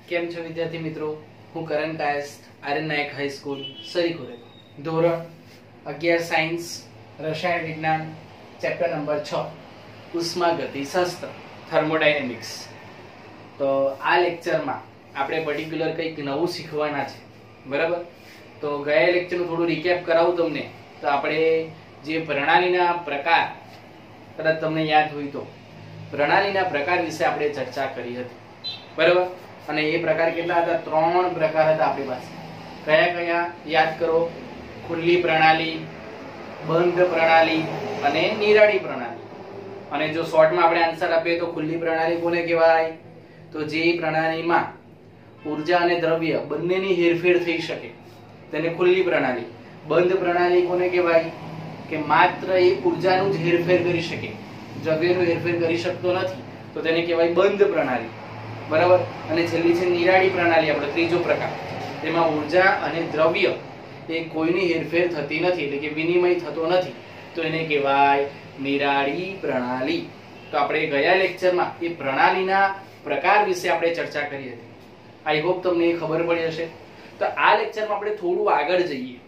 કેમ છો વિદ્યાર્થી મિત્રો? હું કરણ કાયસ્થ, આર્યન નાયક હાઈસ્કૂલ સરીખુરે, ધોરણ 11 સાયન્સ રસાયણ વિજ્ઞાન, ચેપ્ટર નંબર 6 ઉષ્માગતિશાસ્ત્ર થર્મોડાયનેમિક્સ. તો આ લેક્ચરમાં આપણે પર્ટિક્યુલર કંઈક નવું શીખવાના છે, બરાબર? તો ગયા લેક્ચરનું થોડું રિકેપ કરાવું તમને. તો આપણે જે પ્રણાલીના પ્રકાર, કદાચ તમને યાદ હોય તો પ્રણાલીના પ્રકાર વિશે આપણે ચર્ચા કરી હતી, બરાબર? અને એ પ્રકાર કેટલા હતા? 3 પ્રકાર હતા આપણી પાસે. કયા કયા યાદ કરો? ખુલ્લી પ્રણાલી, બંધ પ્રણાલી અને નિરાળી પ્રણાલી. અને જો શોર્ટમાં આપણે આન્સર આપીએ તો ખુલ્લી પ્રણાલી કોને કહેવાય? તો જે પ્રણાલીમાં ઊર્જા અને દ્રવ્ય બંનેની હેરફેર થઈ શકે તેને ખુલ્લી પ્રણાલી. બંધ પ્રણાલી કોને કહેવાય? કે માત્ર એ ઊર્જાનું જ હેરફેર કરી શકે, દ્રવ્યનું હેરફેર કરી શકતો નથી, તો તેને કહેવાય બંધ પ્રણાલી, બરાબર? અને છેલ્લી છે નિરાળી પ્રણાલી, આપણો ત્રીજો પ્રકાર. તેમાં ઊર્જા અને દ્રવ્ય એ કોઈની હેરફેર થતી નથી, એટલે કે વિનિમય થતો નથી, તો એને કહેવાય નિરાળી પ્રણાલી. તો આપણે ગયા લેક્ચરમાં એ પ્રણાલીના પ્રકાર વિશે આપણે ચર્ચા કરી હતી. આઈ હોપ તમને એ ખબર પડી હશે. તો આ લેક્ચરમાં આપણે થોડું આગળ જઈએ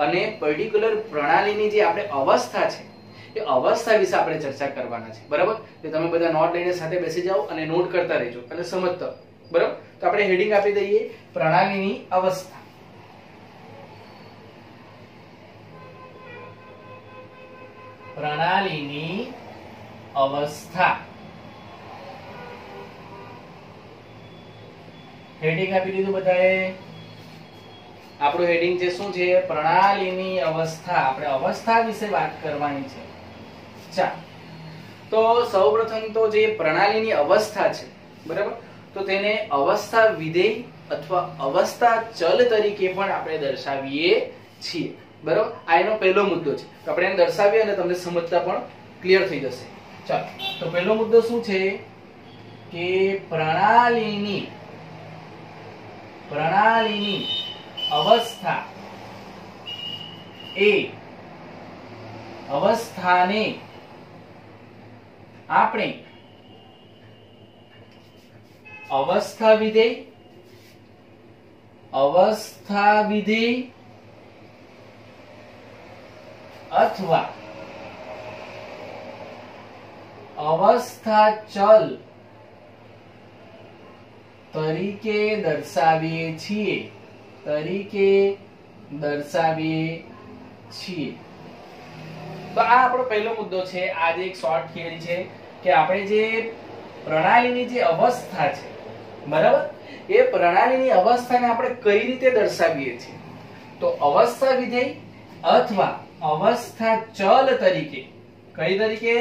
અને પર્ટિક્યુલર પ્રણાલીની જે આપણે અવસ્થા છે એ અવસ્થા વિશે આપણે ચર્ચા કરવાના છે, બરાબર? તો તમે બધા નોટ લઈને સાથે બેસી જાઓ અને નોટ કરતા રહેજો અને સમજતા, બરાબર? તો આપણે હેડિંગ આપી દઈએ પ્રણાલીની અવસ્થા. પ્રણાલીની અવસ્થા હેડિંગ આપી દીધું બધાએ. આપણું હેડિંગ છે શું છે? પ્રણાલીની અવસ્થા. આપણે અવસ્થા વિશે વાત કરવાની છે. ચાલો, તો સૌપ્રથમ તો જે પ્રણાલીની અવસ્થા છે, બરાબર, તો તેને અવસ્થા વિધેય અથવા અવસ્થા ચલ તરીકે પણ આપણે દર્શાવીએ છીએ, બરાબર? આ એનો પહેલો મુદ્દો છે. તો આપણે એને દર્શાવીએ અને તમને સમજતા પણ ક્લિયર થઈ જશે. ચાલો, તો પહેલો મુદ્દો શું છે? કે પ્રણાલીની અવસ્થા એ અવસ્થાને આપણે અવસ્થા વિધેય અથવા અવસ્થા ચલ તરીકે દર્શાવીએ છીએ. તો આ આપણો પહેલો મુદ્દો છે. આ જે એક શોર્ટ થિયરી છે કે આપણે જે પ્રણાલીની જે અવસ્થા છે, બરાબર, એ પ્રણાલીની અવસ્થાને આપણે કઈ રીતે દર્શાવીએ છીએ? તો અવસ્થા વિધેય અથવા અવસ્થા ચલ તરીકે. કઈ તરીકે?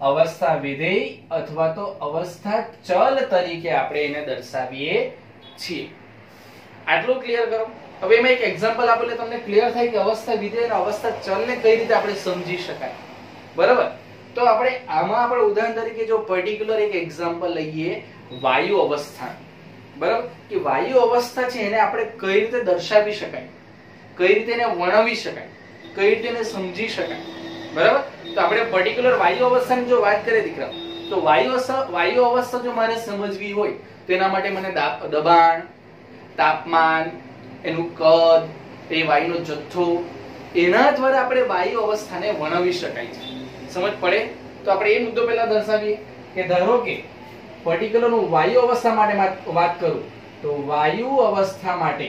અવસ્થા વિધેય અથવા તો અવસ્થા ચલ તરીકે આપણે એને દર્શાવીએ છીએ. આટલું ક્લિયર કરો. હવે એમાં એક એક્ઝામ્પલ આપો એટલે તમને ક્લિયર થાય કે અવસ્થા વિધેય અને અવસ્થા ચલને કઈ રીતે આપણે સમજી શકાય, બરાબર? તો આપણે આમાં આપણે ઉદાહરણ તરીકે જો પર્ટિક્યુલર એક એક્ઝામ્પલ લઈએ વાયુ અવસ્થા, બરાબર? કે વાયુ અવસ્થા છે એને આપણે કઈ રીતે દર્શાવી શકાય, કઈ રીતે એને વર્ણવી શકાય, કઈ રીતે એને સમજી શકાય, બરાબર? તો આપણે પર્ટિક્યુલર વાયુ અવસ્થાની જો વાત કરીએ દીકરા, તો વાયુ અવસ્થા જો મારે સમજવી હોય તો એના માટે મને દબાણ, તાપમાન, એનું કદ, એ વાયુનો જથ્થો, એના દ્વારા આપણે વાયુ અવસ્થાને વર્ણવી શકાય છે. સમજ પડે? તો આપણે એ મુદ્દો પહેલા દર્શાવીએ કે ધારો કે પર્ટિક્યુલર હું વાયુ અવસ્થા માટે વાત કરું તો વાયુ અવસ્થા માટે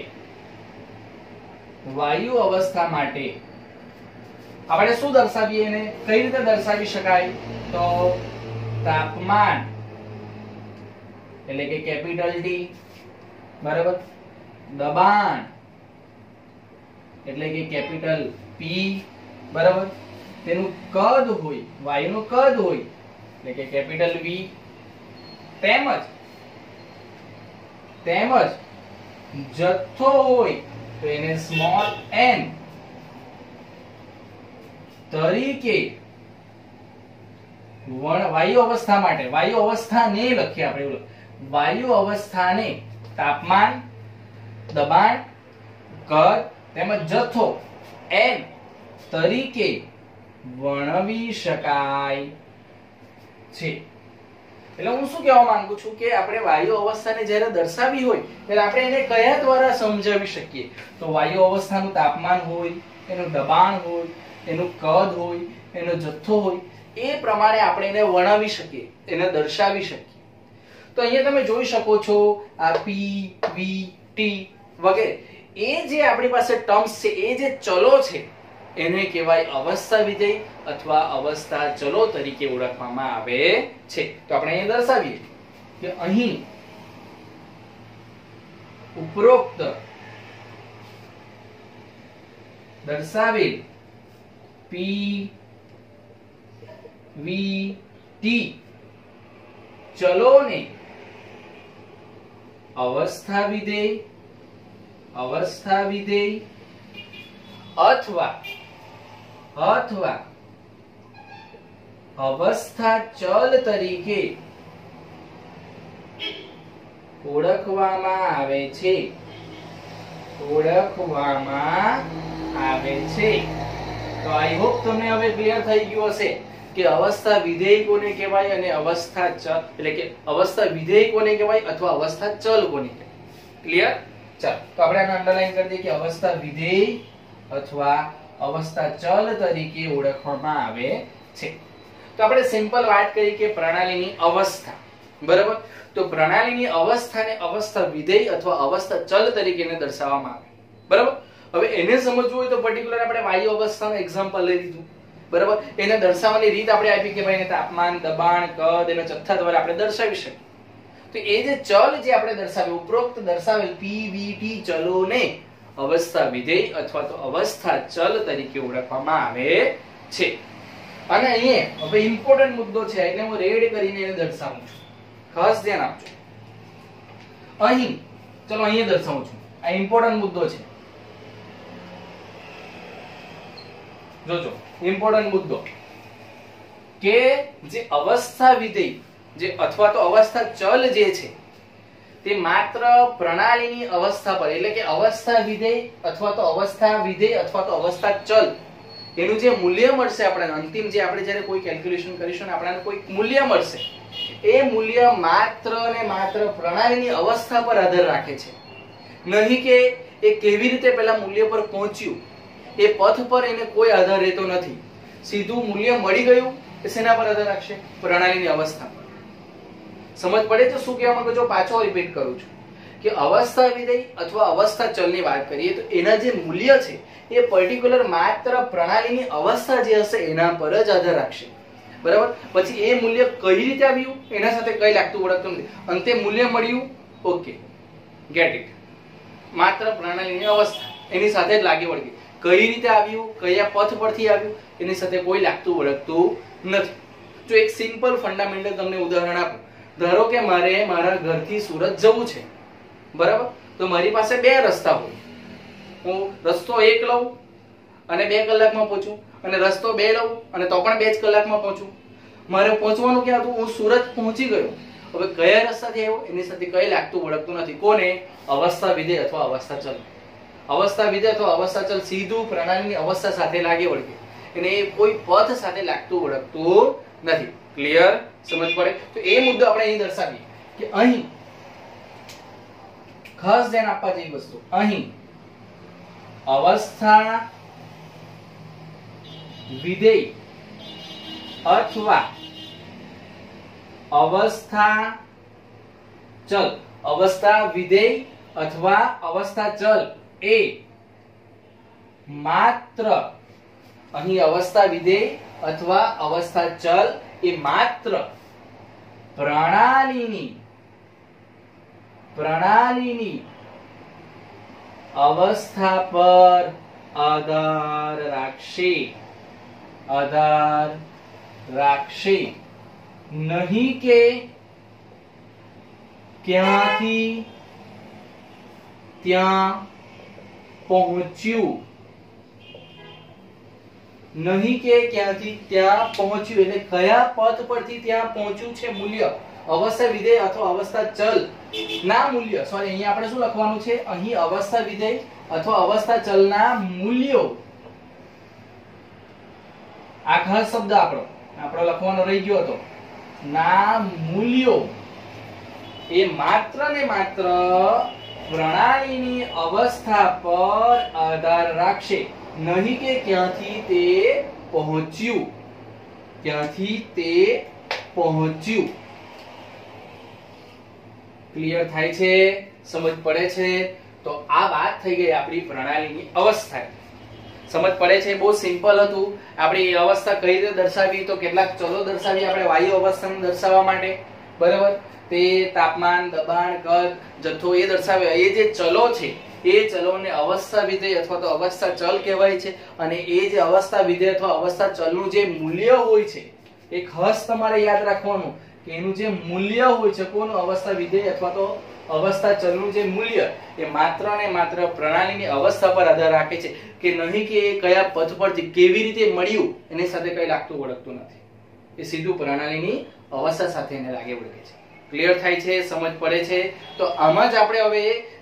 આપણે શું દર્શાવીએ? એને કઈ રીતે દર્શાવી શકાય? તો તાપમાન એટલે કે કેપિટલ ટી, બરાબર? દબાણ એટલે કે કેપિટલ પી, બરાબર? તેનું કદ હોય, વાયુનું કદ હોય એટલે કે કેપિટલ વી, તેમજ જથ્થો હોય તો એને સ્મોલ એન તરીકે વાયુ અવસ્થા માટે, વાયુ અવસ્થાને લખીએ આપણે એવું, વાયુ અવસ્થાને તાપમાન, દબાણ, કદ તેમજ જથ્થો એન તરીકે વર્ણવી શકાય છે. એટલે હું શું કહેવા માંગુ છું કે આપણે વાયુ અવસ્થાને જ્યારે દર્શાવી હોય ત્યારે આપણે એને કયા દ્વારા સમજાવી શકીએ? તો વાયુ અવસ્થાનું તાપમાન હોય, એનું દબાણ હોય, એનું કદ હોય, એનો જથ્થો હોય, એ પ્રમાણે આપણે એને વર્ણવી શકીએ, એને દર્શાવી શકીએ. તો અહીંયા તમે જોઈ શકો છો આ P, V, T વગેરે એ જે આપણી પાસે ટર્મ્સ છે, એ જે ચલો છે એને કહેવાય અવસ્થા વિધેય અથવા અવસ્થા ચલો તરીકે ઓળખવામાં આવે છે. તો આપણે અહીં દર્શાવીએ કે અહીં ઉપરોક્ત દર્શાવેલ P, V, T ચલોને અવસ્થા વિધેય અથવા અવસ્થા ચલ તરીકે ઓળખવામાં આવે છે. તો આઈ હોપ તમને હવે ક્લિયર થઈ ગયું હશે કે અવસ્થા વિધેય કોને કહેવાય અને અવસ્થા ચલ એટલે કે અવસ્થા વિધેય કોને કહેવાય અથવા અવસ્થા ચલ કોને કહેવાય. ક્લિયર? ચાલો તો આપણે આને અંડરલાઈન કરી દઈએ કે અવસ્થા વિધેય અથવા અવસ્થા ચલ તરીકે ઓળખવામાં આવે છે. તો આપણે સિમ્પલ વાત કરી કે પ્રણાલીની અવસ્થા, બરાબર? તો પ્રણાલીની અવસ્થાને અવસ્થા વિધેય અથવા અવસ્થા ચલ તરીકે દર્શાવવામાં આવે, બરાબર? હવે એને સમજવું હોય તો પર્ટિક્યુલર આપણે વાયુ અવસ્થાનું એક્ઝામ્પલ લઈ લીધું, બરાબર? એને દર્શાવવાની રીત આપણે આપી કે ભાઈ એને તાપમાન, દબાણ, કદ એના જથ્થા દ્વારા આપણે દર્શાવી શકીએ. તો એ જે ચલ જે આપણે દર્શાવ્યું, ઉપરોક્ત દર્શાવેલ P, V, T ચલોને અવસ્થા વિધેય અથવા તો અવસ્થા ચલ તરીકે ઓળખવામાં આવે છે. અને અહીંયા હવે ઇમ્પોર્ટન્ટ મુદ્દો છે એટલે હું રેડ કરીને એને દર્શાવું છું. ખાસ ધ્યાન આપજો. અહીં ચલો અહીંયા દર્શાવું છું. આ ઇમ્પોર્ટન્ટ મુદ્દો છે. જોજો ઇમ્પોર્ટન્ટ મુદ્દો કે જે અવસ્થા વિધેય જે અથવા તો અવસ્થા ચલ જે છે તે માત્ર પ્રણાલીની અવસ્થા પર એટલે કે અવસ્થા વિધેય અથવા તો અવસ્થા વિધેય અથવા તો અવસ્થા ચલ એનું જે મૂલ્ય મળશે આપણને અંતિમ જે આપણે જ્યારે કોઈ કેલ્ક્યુલેશન કરીશું ને આપણને કોઈ મૂલ્ય મળશે, એ મૂલ્ય માત્ર ને માત્ર પ્રણાલીની અવસ્થા પર આધાર રાખે છે. નહીં કે એ કેવી રીતે પેલા મૂલ્ય પર પહોંચ્યું એ પથ પર એને કોઈ આધાર રહેતો નથી. સીધું મૂલ્ય મળી ગયું એ શેના પર આધાર રાખશે? પ્રણાલીની અવસ્થા પર. સમજ પડે તો શું કહેવા માંગુ છું? પાછો રિપીટ કરું છું કે અવસ્થા વિધેય અથવા અવસ્થા ચલની વાત કરીએ તો એના જે મૂલ્ય છે એ પર્ટિક્યુલર માત્ર પ્રણાલીની અવસ્થા જે હશે એના પર જ આધાર રાખશે, બરાબર? પછી એ મૂલ્ય કઈ રીતે આવ્યું એના સાથે કઈ લાગતું ઓળખતું નથી. અંતે મૂલ્ય મળ્યું, ઓકે, ગેટ ઇટ. માત્ર પ્રણાલીની અવસ્થા એની સાથે જ લાગી વળગી. કઈ રીતે આવ્યું, કયા પથ પરથી આવ્યું એની સાથે કોઈ લાગતું ઓળખતું નથી. જો એક સિમ્પલ ફંડામેન્ટલ તમને ઉદાહરણ આપું. ધારો કે મારે મારા ઘરથી સુરત જવું છે, બરાબર? તો મારી પાસે બે રસ્તા હોય. હું રસ્તો 1 લઉં અને 2 કલાકમાં પહોંચું, અને રસ્તો 2 લઉં અને તો પણ 2 જ કલાકમાં પહોંચું. મારે પહોંચવાનું ક્યાં હતું? હું સુરત પહોંચી ગયો. હવે કયા રસ્તાથી આવ્યો એની સાથે કઈ લાગતું ઓળખતું નથી. કોને? અવસ્થા વિધેય અથવા અવસ્થા ચલ. અવસ્થા વિધેય અથવા અવસ્થા ચલ સીધું પ્રણાલીની અવસ્થા સાથે લાગે વળગે, એને કોઈ પથ સાથે લાગતું ઓળખતું નથી. ક્લિયર? સમજ પડે? તો એ મુદ્દો આપણે અહીં દર્શાવીએ કે અહીં ખાસ ધ્યાન આપવા જેવી વસ્તુ, અહીં અવસ્થા વિધેય અથવા અવસ્થા ચલ, અવસ્થા વિધેય અથવા અવસ્થા ચલ એ માત્ર અહીં અવસ્થા વિધેય અથવા અવસ્થા ચલ એ માત્ર પ્રણાલીની અવસ્થા પર આધાર રાખશે, નહીં કે ક્યાંથી ત્યાં પહોંચ્યું. નહીં કે ક્યાંથી ત્યાં પહોંચ્યું એટલે કયા પથ પરથી ત્યાં પહોંચ્યું છે મૂલ્ય. અવસ્થા વિધેય અથવા અવસ્થા ચલ ના મૂલ્ય, સોરી અહીંયા આપણે શું લખવાનું છે? અહીં અવસ્થા વિધેય અથવા અવસ્થા ચલના મૂલ્યો. આ ખાસ શબ્દ આપણો લખવાનો રહી ગયો હતો. ના મૂલ્યો એ માત્ર ને માત્ર પ્રણાલીની અવસ્થા પર આધાર રાખશે, નહીં કે ક્યાંથી તે પહોંચ્યું, ક્યાંથી તે પહોંચ્યું. ક્લિયર થાય છે? સમજ પડે છે? તો આ વાત થઈ ગઈ આપણી પ્રણાલીની અવસ્થા. સમજ પડે છે? બહુ સિમ્પલ હતું. આપણે એ અવસ્થા કઈ રીતે દર્શાવી, તો કેટલાક ચલો દર્શાવી આપણે વાયુ અવસ્થાને દર્શાવવા માટે, બરાબર. તે તાપમાન, દબાણ, કદ, જથ્થો એ દર્શાવે. એ જે ચલો છે એ ચલોને અવસ્થા વિધેય અથવા તો અવસ્થા ચલ કહેવાય છે. અને એ જે અવસ્થા વિધેય અથવા અવસ્થા ચલનું જે મૂલ્ય હોય છે એ ખાસ તમારે યાદ રાખવાનું કે એનું જે મૂલ્ય હોય છે, કોનું? અવસ્થા વિધેય અથવા તો અવસ્થા ચલનું જે મૂલ્ય એ માત્ર ને માત્ર પ્રણાલીની અવસ્થા પર આધાર રાખે છે, કે નહીં કે એ કયા પથ પરથી કેવી રીતે મળ્યું એની સાથે કઈ લાગતું વળગતું નથી. એ સીધું પ્રણાલીની અવસ્થા સાથે એને લાગે વળગે છે. ક્લિયર થાય છે? સમજ પડે છે? તો આમાં જ આપણે હવે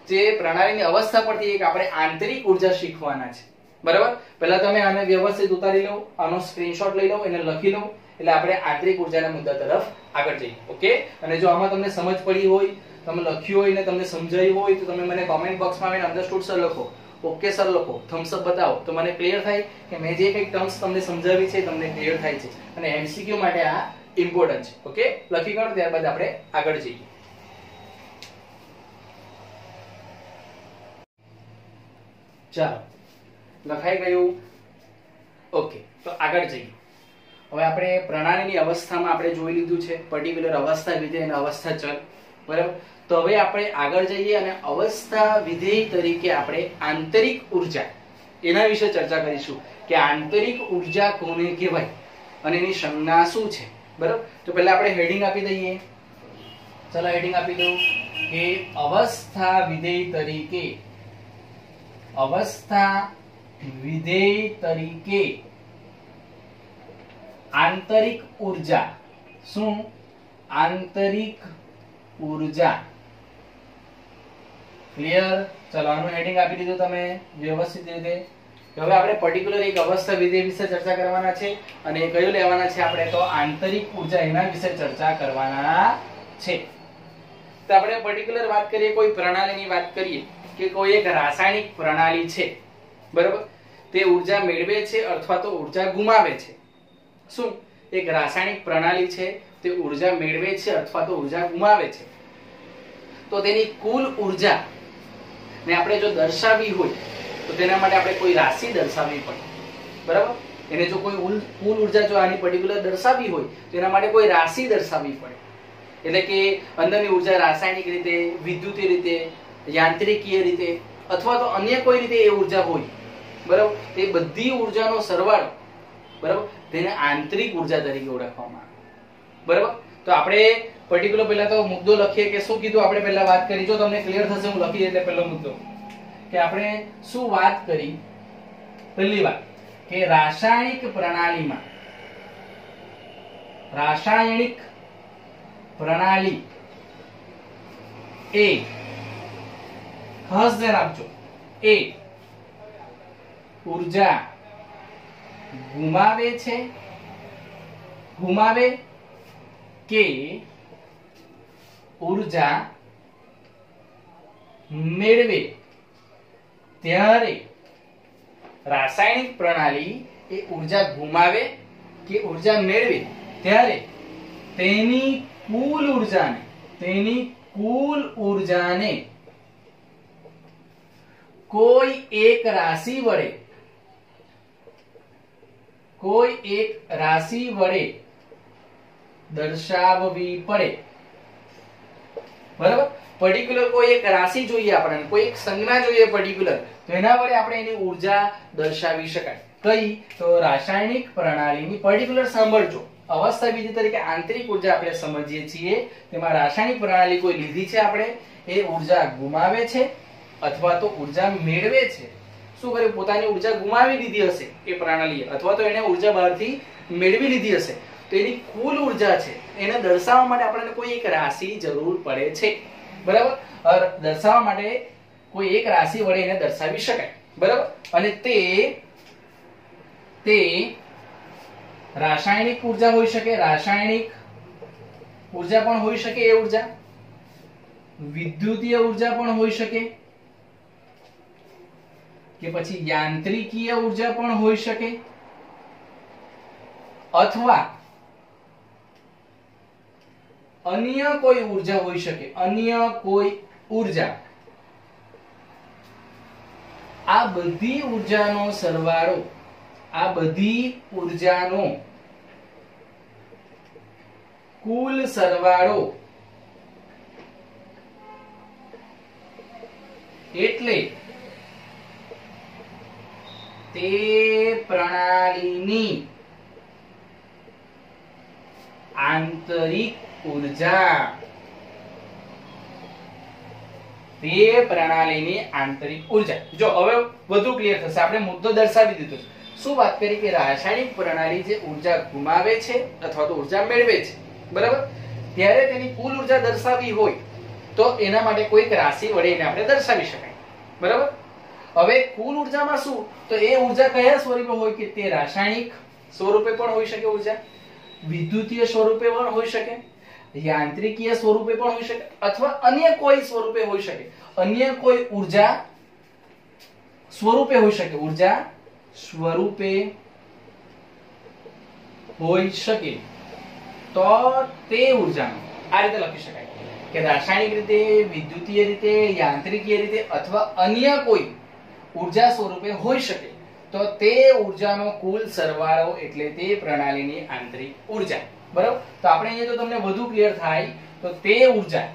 જે પ્રણાલીની અવસ્થા પરથી એક આપણે આંતરિક ઉર્જા શીખવાના છે, બરાબર. પહેલા તમે આને વ્યવસ્થિત ઉતારી લો, આનો સ્ક્રીનશોટ લઈ લો, એને લખી લો, એટલે આપણે આંતરિક ઉર્જાના મુદ્દા તરફ આગળ જઈએ. ઓકે? અને જો આમાં તમને સમજ પડી હોય, તમે લખ્યું હોય ને તમને સમજાયું હોય તો તમે મને કોમેન્ટ બોક્સમાં આવીને અન્ડરસ્ટુડ સર લખો, ઓકે સર લખો, થમ્સ અપ બતાવો, તો મને ક્લિયર થાય કે મેં જે કંઈક ટર્મ્સ તમને સમજાવી છે તમને ક્લિયર થાય છે. અને એમસીક્યુ માટે આ ઇમ્પોર્ટન્ટ છે. ઓકે? લખી કાઢો, ત્યારબાદ આપણે આગળ જઈએ. ચાલો, લખાઈ ગયું? ઓકે, તો આગળ જઈએ. હવે આપણે પ્રણાલીની અવસ્થામાં આપણે જોઈ લીધું છે પર્ટિક્યુલર અવસ્થા વિધેય અને અવસ્થા ચલ, બરાબર. તો હવે આપણે આગળ જઈએ અને અવસ્થા વિધેય તરીકે આપણે આંતરિક ઉર્જા એના વિશે ચર્ચા કરીશું કે આંતરિક ઉર્જા કોને કહેવાય અને એની સંજ્ઞા શું છે, બરાબર. તો પહેલા આપણે હેડિંગ આપી દઈએ. ચલો હેડિંગ આપી દઉં કે અવસ્થા વિધેય તરીકે, અવસ્થા વિધેય તરીકે આંતરિક ઉર્જા. શું? આંતરિક ઉર્જા. ક્લિયર? ચલો આનું હેડિંગ આપી દીધું તમે વ્યવસ્થિત રીતે. હવે આપણે પર્ટિક્યુલર એક અવસ્થા વિધેય વિશે ચર્ચા કરવાના છે અને એ કયું લેવાના છે આપણે? તો આંતરિક ઉર્જા, એના વિશે ચર્ચા કરવાના છે. તો આપણે પર્ટિક્યુલર વાત કરીએ, કોઈ પ્રણાલીની વાત કરીએ કે કોઈ એક રાસાયણિક પ્રણાલી છે, બરાબર. તે ઉર્જા મેળવે છે અથવા તો ઉર્જા ગુમાવે છે. શું? એક રાસાયણિક પ્રણાલી છે, તે ઉર્જા મેળવે છે અથવા તો ઉર્જા ગુમાવે છે. તો તેની કુલ ઉર્જા ને આપણે જો દર્શાવવી હોય તો તેના માટે આપણે કોઈ રાશિ દર્શાવવી પડે, બરાબર. એને જો કોઈ કુલ ઉર્જા જો આની પર્ટિક્યુલર દર્શાવવી હોય તો એના માટે કોઈ રાશિ દર્શાવવી પડે. એટલે કે અંદરની ઉર્જા રાસાયણિક રીતે, વિદ્યુતીય રીતે, યાંત્રિકીય રીતે અથવા તો અન્ય કોઈ રીતે એ ઉર્જા હોય, બરાબર. તે બધી ઉર્જાનો સરવાળો, બરાબર, તેને આંતરિક ઉર્જા તરીકે ઓળખવામાં આવે, બરાબર. તો આપણે પર્ટિક્યુલર પહેલા તો મુદ્દો લખીએ કે શું કીધું આપણે પહેલા વાત કરી. જો તમને ક્લિયર થશે હું લખી એટલે પહેલો મુદ્દો કે આપણે શું વાત કરી. પહેલી વાત કે રાસાયણિક પ્રણાલીમાં, રાસાયણિક પ્રણાલી એ, ખાસ ધ્યાન આપજો, એ ઉર્જા ગુમાવે છે, ગુમાવે કે ઉર્જા મેળવે, ત્યારે રાસાયણિક પ્રણાલી એ ઉર્જા ગુમાવે કે ઉર્જા મેળવે ત્યારે તેની કુલ ઉર્જાને, તેની કુલ ઉર્જાને કોઈ એક રાશિ વડે, કોઈ એક રાશિ વડે દર્શાવવી પડે, બરાબર. પર્ટિક્યુલર કોઈ એક રાશિ જોઈએ આપણને, કોઈ એક સંજ્ઞા જોઈએ પર્ટિક્યુલર, તો એના વડે આપણે એની ઉર્જા દર્શાવી શકાય. કઈ? તો રાસાયણિક પ્રણાલીની પર્ટિક્યુલર સાંભળજો. અવસ્થા વિધેય તરીકે આંતરિક ઉર્જા આપણે સમજીએ છીએ, તેમાં રાસાયણિક પ્રણાલી કોઈ લીધી છે આપણે, એ ઉર્જા ગુમાવે છે અથવા તો ઉર્જા મેળવે છે. શું કરે? પોતાની ઉર્જા ગુમાવી લીધી હશે એ પ્રણાલીએ, અથવા તો એને ઉર્જા બહારથી મેળવી લીધી હશે, તો એની કુલ ઉર્જા છે એને દર્શાવવા માટે આપણને કોઈ એક રાશિ જરૂર પડે છે, બરાબર. દર્શાવવા માટે કોઈ એક રાશિ વડે એને દર્શાવી શકાય, બરાબર. અને તે રાસાયણિક ઉર્જા હોઈ શકે, રાસાયણિક ઉર્જા પણ હોઈ શકે, એ ઉર્જા વિદ્યુતીય ઉર્જા પણ હોઈ શકે કે પછી યાંત્રિકીય ઉર્જા પણ હોઈ શકે અથવા અન્ય કોઈ ઉર્જા હોઈ શકે, અન્ય કોઈ ઉર્જા. આ બધી ઉર્જાનો સરવાળો, આ બધી ઉર્જાનો કુલ સરવાળો એટલે તે પ્રણાલીની આંતરિક ઉર્જા. તે પ્રણાલીની આંતરિક ઉર્જા. જો હવે વધુ ક્લિયર થશે. આપણે મુદ્દો દર્શાવી દીધો છે. શું વાત કરી કે રાસાયણિક પ્રણાલી જે ઉર્જા ગુમાવે છે અથવા તો ઉર્જા મેળવે છે, બરાબર, ત્યારે તેની કુલ ઉર્જા દર્શાવવી હોય તો એના માટે કોઈક રાશિ વડે એને આપણે દર્શાવી શકાય, બરાબર. હવે કુલ ઉર્જામાં શું, તો એ ઉર્જા કયા સ્વરૂપે હોય કે તે રાસાયણિક સ્વરૂપે પણ હોઈ શકે ઉર્જા, વિદ્યુતીય સ્વરૂપે પણ હોઈ શકે, યાંત્રિકીય સ્વરૂપે પણ હોઈ શકે અથવા અન્ય કોઈ સ્વરૂપે હોઈ શકે. અન્ય કોઈ ઉર્જા સ્વરૂપે હોઈ શકે, ઉર્જા સ્વરૂપે હોઈ શકે. તો તે ઉર્જાનો આ રીતે લખી શકાય કે રાસાયણિક રીતે, વિદ્યુતીય રીતે, યાંત્રિકીય રીતે અથવા અન્ય કોઈ ઉર્જા સ્વરૂપે હોઈ શકે તો તે ઉર્જાનો કુલ સરવાળો એટલે તે પ્રણાલીની આંતરિક ઉર્જા, બરાબર. તો આપણે અહીંયા જો તમને વધુ ક્લિયર થાય તો તે ઉર્જા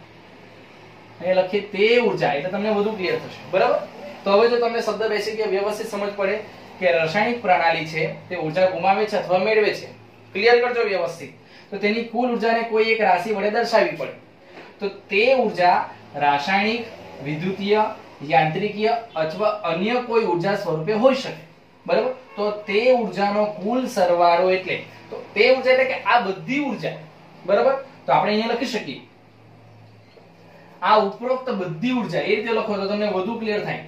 અહીંયા લખીએ, તે ઉર્જા એટલે તમને વધુ ક્લિયર થશે, બરાબર. તો હવે જો તમને શબ્દ બેસી કે વ્યવસ્થિત સમજ પડે કે રાસાયણિક પ્રણાલી છે તે ઉર્જા ગુમાવે છે અથવા મેળવે છે, ક્લિયર કરજો વ્યવસ્થિત. તો તેની કુલ ઉર્જાને કોઈ એક રાશિ વડે દર્શાવવી પડે. તો તે ઉર્જા રાસાયણિક, વિદ્યુતીય, યાંત્રિકીય અથવા અન્ય કોઈ ઉર્જા સ્વરૂપે હોઈ શકે, બરાબર. તો તે ઉર્જાનો કુલ સરવાળો એટલે, તો તે ઉર્જા એટલે કે આ બધી ઉર્જા, બરાબર. તો આપણે અહીંયા લખી શકીએ આ ઉપરોક્ત બધી ઉર્જા, એ રીતે લખો તો તમને વધુ ક્લિયર થાય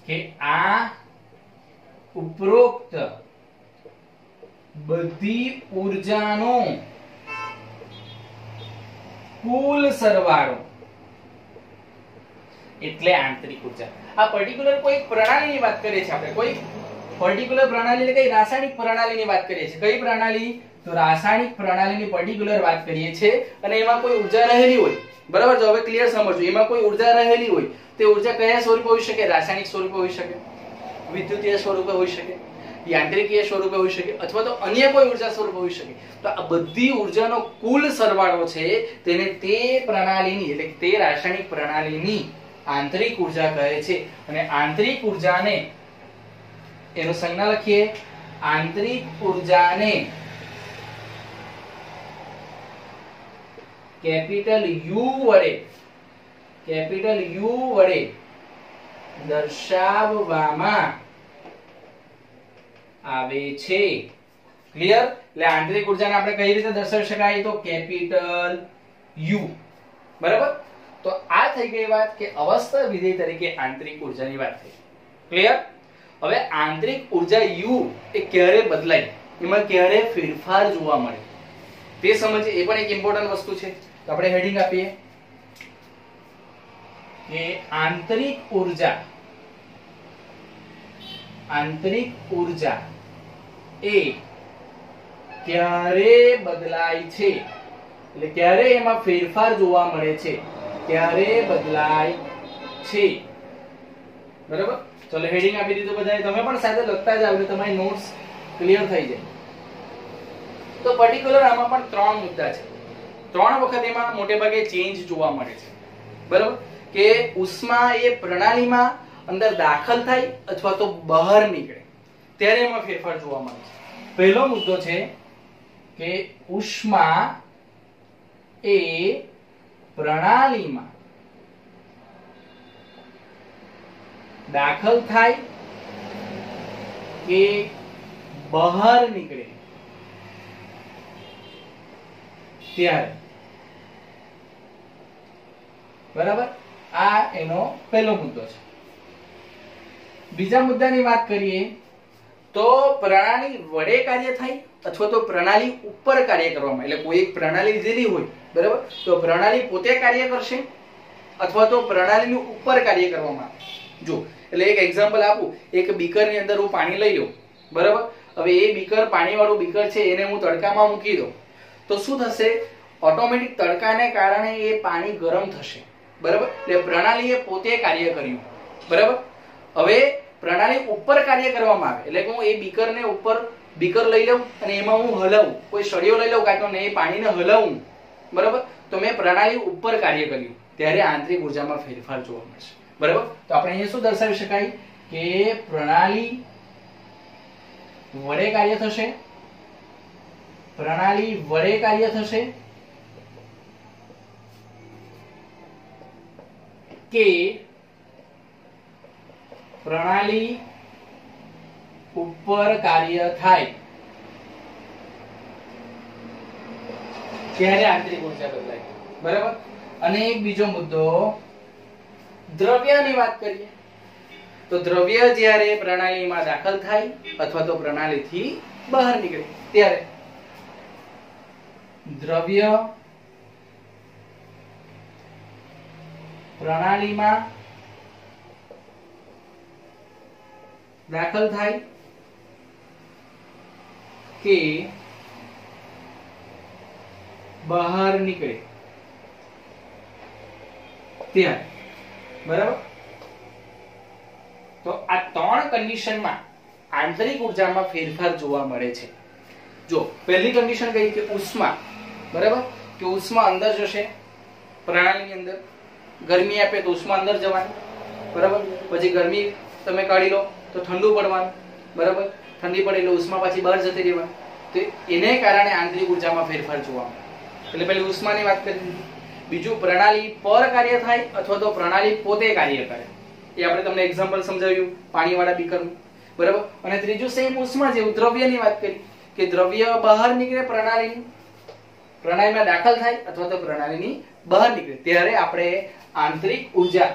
કે આ ઉપરોક્ત બધી ઉર્જાનો કુલ સરવાળો એટલે આંતરિક ઉર્જા. આ પર્ટિક્યુલર કોઈ પ્રણાલીની વાત કરીએ છીએ આપણે, કોઈ પર્ટિક્યુલર પ્રણાલી એટલે કઈ રાસાયણિક પ્રણાલીની વાત કરીએ છીએ. કઈ પ્રણાલી, તો રાસાયણિક પ્રણાલીની પર્ટિક્યુલર વાત કરીએ છીએ અને એમાં કોઈ ઉર્જા રહેલી હોય, બરાબર. જો હવે ક્લિયર સમજો, એમાં કોઈ ઉર્જા રહેલી હોય, તે ઉર્જા કયા સ્વરૂપે હોઈ શકે, રાસાયણિક સ્વરૂપે હોઈ શકે, વિદ્યુતીય સ્વરૂપે હોઈ શકે, યાંત્રિકીય સ્વરૂપે હોઈ શકે અથવા તો અન્ય કોઈ ઉર્જા સ્વરૂપે હોઈ શકે. તો આ બધી ઉર્જાનો કુલ સરવાળો છે તેને તે પ્રણાલીની એટલે તે રાસાયણિક પ્રણાલીની આંતરિક ઉર્જા કહે છે. અને આંતરિક ઉર્જાને એનું સંજ્ઞા લખીએ, આંતરિક ઉર્જાને કેપિટલ યુ વડે દર્શાવવામાં આવે છે. ક્લિયર? એટલે આંતરિક ઉર્જાને આપણે કઈ રીતે દર્શાવી શકાય, તો કેપિટલ યુ, બરાબર. તો આ થઈ ગઈ વાત કે અવસ્થા વિધેય તરીકે આંતરિક ઉર્જાની વાત થઈ. ક્લિયર? હવે આંતરિક ઉર્જા યુ એ ક્યારે બદલાય, એમાં ક્યારે ફેરફાર જોવા મળે તે સમજીએ. એ પણ એક ઇમ્પોર્ટન્ટ વસ્તુ છે. તો આપણે હેડિંગ આપીએ કે આંતરિક ઉર્જા એ ક્યારે બદલાય છે, એટલે ક્યારે એમાં ફેરફાર જોવા મળે છે, ક્યારે બદલાય છે, બરાબર. ચલો હેડિંગ આપી દીધું બધાએ. તમે પણ સાથે લખતા જાવ એટલે તમારી નોટ્સ ક્લિયર થઈ જાય. તો પર્ટિક્યુલર આમાં પણ ત્રણ મુદ્દા છે. ત્રણ વખત એમાં મોટે ભાગે ચેન્જ જોવા મળે છે, બરાબર. કે ઉષ્મા એ પ્રણાલીમાં અંદર દાખલ થાય અથવા તો બહાર નીકળે ત્યારે એમાં ફેરફાર જોવા મળે છે. પહેલો મુદ્દો છે કે ઉષ્મા એ પ્રણાલીમાં દાખલ થાય કે બહાર નીકળે ત્યારે, બરાબર. આ એનો પહેલો મુદ્દો છે. બીજા મુદ્દાની વાત કરીએ તો પ્રણાલી વડે કાર્ય થાય અથવા તો પ્રણાલી ઉપર કાર્ય કરવામાં, એટલે કોઈ એક પ્રણાલી લીધેલી હોય બરાબર? તો પ્રણાલી પોતે કાર્ય કરશે અથવા તો પ્રણાલીની ઉપર કાર્ય કરવામાં આવે. જો એટલે એક એક્ઝામ્પલ આપું, એક બીકરની અંદર હું પાણી લઈ લઉં, બરાબર? હવે એ બીકર, પાણીવાળું બીકર છે, એને હું તડકામાં મૂકી દઉં તો શું થશે? ઓટોમેટિક તડકાને કારણે એ પાણી ગરમ થશે, બરાબર? એટલે પ્રણાલીએ પોતે કાર્ય કર્યું, બરાબર? હવે પ્રણાલી ઉપર કાર્ય કરવામાં આવે એટલે કે હું એ બીકરને ઉપર બીકર લઈ લઉં અને એમાં હું હલાવું, કોઈ સળિયો લઈ લઉં કાં તો એ પાણીને હલાવું, બરાબર? તો મેં પ્રણાલી ઉપર કાર્ય કર્યું, ત્યારે આંતરિક ઉર્જામાં ફેરફાર જોવા મળશે, બરાબર? તો આપણે અહીંયા શું દર્શાવી શકાય કે પ્રણાલી વડે કાર્ય થશે, પ્રણાલી વડે કાર્ય થશે કે પ્રણાલી ઉપર કાર્ય થાય ત્યારે આંતરિક ઉર્જા બદલાય, બરાબર? અને એક બીજો મુદ્દો, દ્રવ્યની વાત કરીએ તો દ્રવ્ય જ્યારે પ્રણાલીમાં દાખલ થાય અથવા તો પ્રણાલીથી બહાર નીકળે ત્યારે દ્રવ્ય પ્રણાલીમાં દાખલ થાય કે બહાર નીકળે ત્યારે, બરાબર? તો આ ત્રણ કન્ડિશનમાં આંતરિક ઉર્જામાં ફેરફાર જોવા મળે છે. જો પહેલી કન્ડિશન કઈ કે ઉષ્મા, બરાબર? કે ઉષ્મા અંદર જશે પ્રણાલીની અંદર, ગરમી આપે તો ઉષ્મા અંદર જવાની, બરાબર? પછી ગરમી તમે કાઢી લો તો ઠંડુ પડવાનું, બરાબર? ઠંડી પડે એટલે ઉષ્મા પાછી બહાર જતી રહેવાની, તો એને કારણે આંતરિક ઉર્જામાં ફેરફાર જોવા મળે. એટલે પહેલી ઉષ્માની વાત કરી. બીજું પ્રણાલી પર કાર્ય થાય અથવા તો પ્રણાલી પોતે કાર્ય કરે, એ આપણે તમને એક્ઝામ્પલ સમજાવ્યું પાણીવાળા બીકરનું, બરાબર? અને ત્રીજું સેમ ઉષ્મા જેવું દ્રવ્યની વાત કરી કે દ્રવ્ય બહાર નીકળે પ્રણાલીમાં દાખલ થાય અથવા તો પ્રણાલીની બહાર નીકળે ત્યારે આપણે આંતરિક ઉર્જા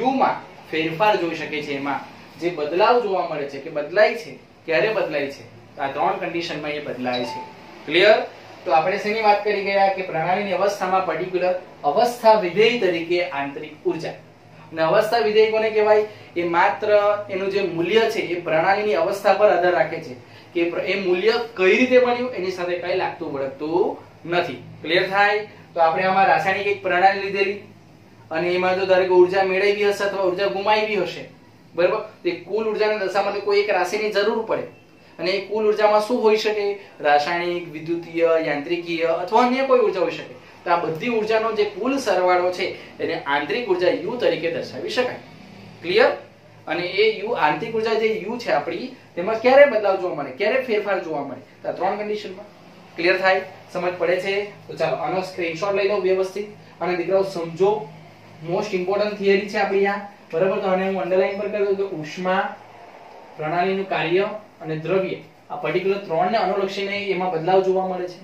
U માં ફેરફાર જોઈ શકીએ છીએ. એમાં જે બદલાવ જોવા મળે છે કે બદલાય છે, ક્યારે બદલાય છે, આ ત્રણ કન્ડિશનમાં એ બદલાય છે. ક્લિયર? તો આપણે શેની વાત કરી ગયા કે પ્રણાલીની અવસ્થામાં પર્ટિક્યુલર અવસ્થા વિધેય તરીકે આંતરિક ઉર્જા. અને અવસ્થા વિધેય કોને કહેવાય? એ માત્ર એનું જે મૂલ્ય છે એ પ્રણાલીની અવસ્થા પર આધાર રાખે છે કે એ મૂલ્ય કઈ રીતે બન્યું, એની સાથે કઈ લાગતું વળગતું નથી. ક્લિયર થાય? તો આપણે આમાં રાસાયણિક એક પ્રણાલી લીધેલી અને એમાં જો દરેક ઉર્જા મેળવી હશે અથવા ઉર્જા ગુમાવી હશે, બરાબર? તે કુલ ઉર્જાના દશામાંથી કોઈ એક રાશિની જરૂર પડે અને એ કુલ ઉર્જામાં શું હોઈ શકે? રાસાયણિક, વિદ્યુતીય, યાંત્રિકીય અથવા અન્ય કોઈ ઉર્જા હોઈ શકે. તો આ બધી ઉર્જાનો જે કુલ સરવાળો છે એને આંતરિક ઉર્જા U તરીકે દર્શાવી શકાય. ક્લિયર? અને એ U આંતરિક ઉર્જા જે U છે આપણી, તેમાં ક્યારે બદલાવ જોવા મળે, ક્યારે ફેરફાર જોવા મળે? તો આ ત્રણ કન્ડિશનમાં. ક્લિયર થાય? સમજ પડે છે? તો ચાલો આનો સ્ક્રીનશોટ લઈ લો વ્યવસ્થિત અને દીકરાઓ સમજો. મોસ્ટ ઇમ્પોર્ટન્ટ થિયરી છે આપણી આ, બરાબર? તો આને હું અંડરલાઈન પર કરી દઉં કે ઉષ્મા, પ્રણાલીનું કાર્ય અને દ્રવ્ય, આ પર્ટિક્યુલર ત્રણને અનુલક્ષીને એમાં બદલાવ જોવા મળે છે,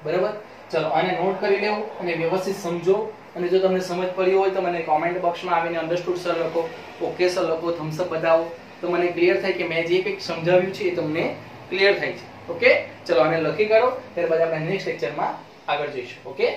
બરાબર? ચલો આને નોટ કરી લેવું અને વ્યવસ્થિત સમજો. અને જો તમને સમજ પડી હોય તો મને કોમેન્ટ બોક્સમાં આવીને અન્ડરસ્ટુડ સર લખો, ઓકે સર લખો, થમ્સ અપ બતાવો, તો મને ક્લિયર થાય કે મેં જે કંઈક સમજાવ્યું છે એ તમને ક્લિયર થાય છે. ઓકે, ચલો આને લખી કરો, ત્યારબાદ આપણે નેક્સ્ટ લેક્ચરમાં આગળ જઈશું. ઓકે.